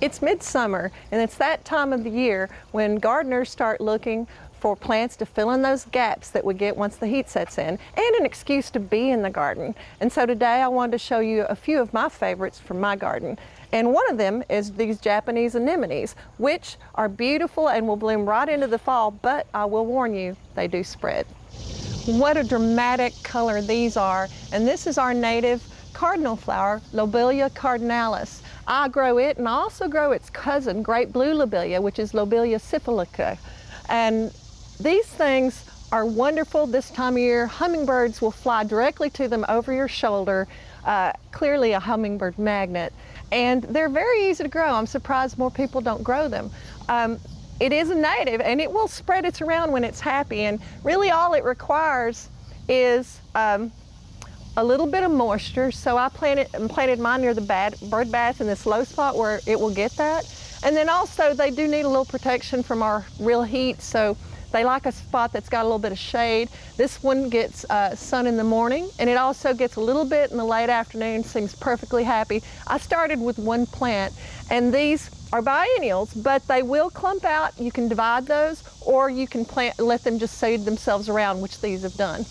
It's midsummer, and it's that time of the year when gardeners start looking for plants to fill in those gaps that we get once the heat sets in, and an excuse to be in the garden. And so today I wanted to show you a few of my favorites from my garden. And one of them is these Japanese anemones, which are beautiful and will bloom right into the fall, but I will warn you, they do spread. What a dramatic color these are, and this is our native cardinal flower, Lobelia cardinalis. I grow it, and I also grow its cousin, great blue lobelia, which is Lobelia syphilica. And these things are wonderful this time of year. Hummingbirds will fly directly to them over your shoulder, clearly a hummingbird magnet. And they're very easy to grow. I'm surprised more people don't grow them. It is a native, and it will spread its around when it's happy, and really all it requires is a little bit of moisture. So I planted mine near the bird bath in this low spot where it will get that. And then also they do need a little protection from our real heat, so they like a spot that's got a little bit of shade. This one gets sun in the morning, and it also gets a little bit in the late afternoon, seems perfectly happy. I started with one plant, and these are biennials, but they will clump out. You can divide those, or you can let them just seed themselves around, which these have done.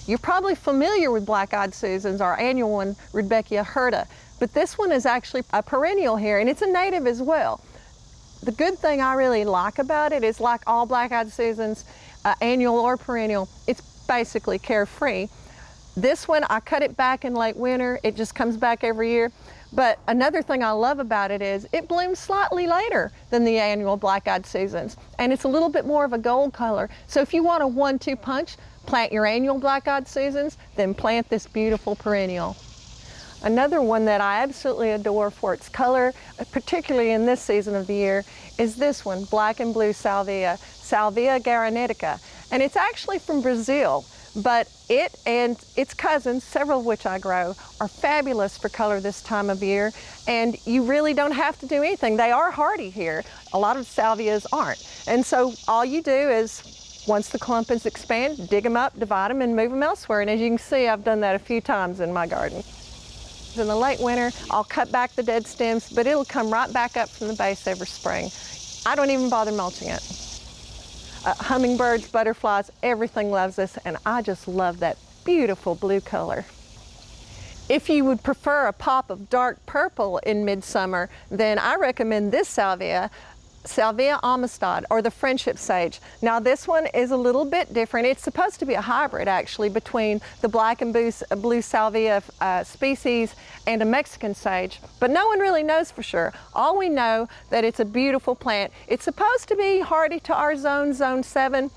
You're probably familiar with black-eyed Susans, our annual one, Rudbeckia hirta, but this one is actually a perennial here, and it's a native as well. The good thing I really like about it is, like all black-eyed Susans, annual or perennial, it's basically carefree. This one, I cut it back in late winter. It just comes back every year. But another thing I love about it is it blooms slightly later than the annual black-eyed Susans, and it's a little bit more of a gold color. So if you want a 1-2 punch, plant your annual black-eyed Susans, then plant this beautiful perennial. Another one that I absolutely adore for its color, particularly in this season of the year, is this one, black and blue salvia, Salvia garanetica. And it's actually from Brazil, but it and its cousins, several of which I grow, are fabulous for color this time of year, and you really don't have to do anything. They are hardy here. A lot of salvias aren't. And so all you do is, once the clumpings expand, dig them up, divide them, and move them elsewhere. And as you can see, I've done that a few times in my garden. In the late winter, I'll cut back the dead stems, but it'll come right back up from the base every spring. I don't even bother mulching it. Hummingbirds, butterflies, everything loves this, and I just love that beautiful blue color. If you would prefer a pop of dark purple in midsummer, then I recommend this salvia, Salvia amistad, or the friendship sage. Now this one is a little bit different. It's supposed to be a hybrid actually between the black and blue salvia species and a Mexican sage, but no one really knows for sure. All we know that it's a beautiful plant. It's supposed to be hardy to our zone 7.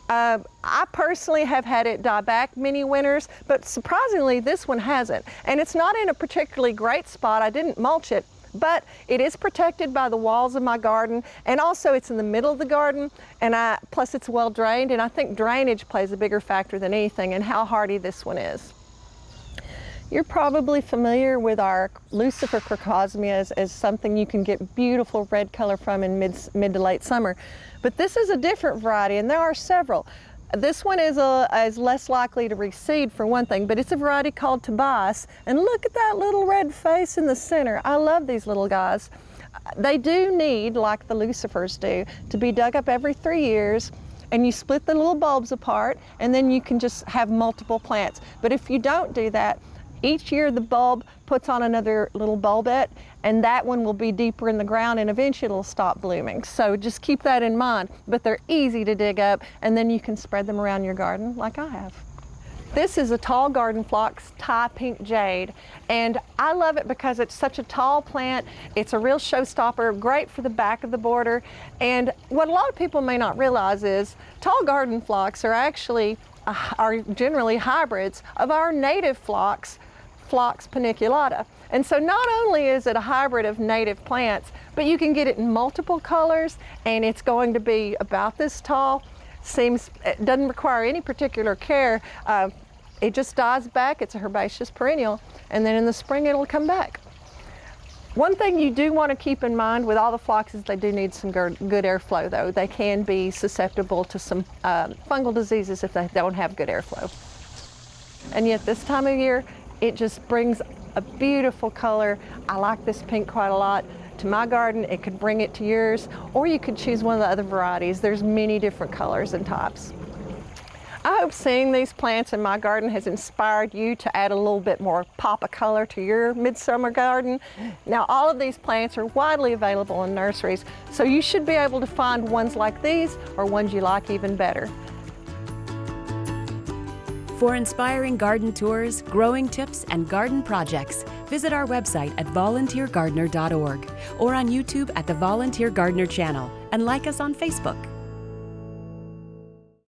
I personally have had it die back many winters, but surprisingly this one hasn't. And it's not in a particularly great spot. I didn't mulch it, but it is protected by the walls of my garden, and also it's in the middle of the garden, and plus it's well drained, and I think drainage plays a bigger factor than anything in how hardy this one is. You're probably familiar with our Lucifer Crocosmia as something you can get beautiful red color from in mid to late summer, but this is a different variety, and there are several. This one is less likely to reseed for one thing, but it's a variety called toas. And look at that little red face in the center. I love these little guys. They do need, like the lucifers do, to be dug up every 3 years, and you split the little bulbs apart, and then you can just have multiple plants. But if you don't do that, each year the bulb puts on another little bulbette, and that one will be deeper in the ground, and eventually it'll stop blooming. So just keep that in mind. But they're easy to dig up, and then you can spread them around your garden like I have. This is a tall garden phlox, Thai pink jade, and I love it because it's such a tall plant. It's a real showstopper, great for the back of the border. And what a lot of people may not realize is tall garden phlox are generally hybrids of our native phlox, Phlox paniculata. And so not only is it a hybrid of native plants, but you can get it in multiple colors, and it's going to be about this tall. It doesn't require any particular care. It just dies back. It's a herbaceous perennial, and then in the spring it'll come back. One thing you do want to keep in mind with all the phloxes, they do need some good airflow though. They can be susceptible to some fungal diseases if they don't have good airflow. And yet this time of year, it just brings a beautiful color. I like this pink quite a lot. to my garden, it could bring it to yours, or you could choose one of the other varieties. There's many different colors and types. I hope seeing these plants in my garden has inspired you to add a little bit more pop of color to your midsummer garden. Now, all of these plants are widely available in nurseries, so you should be able to find ones like these or ones you like even better. For inspiring garden tours, growing tips, and garden projects, visit our website at volunteergardener.org or on YouTube at the Volunteer Gardener channel, and like us on Facebook.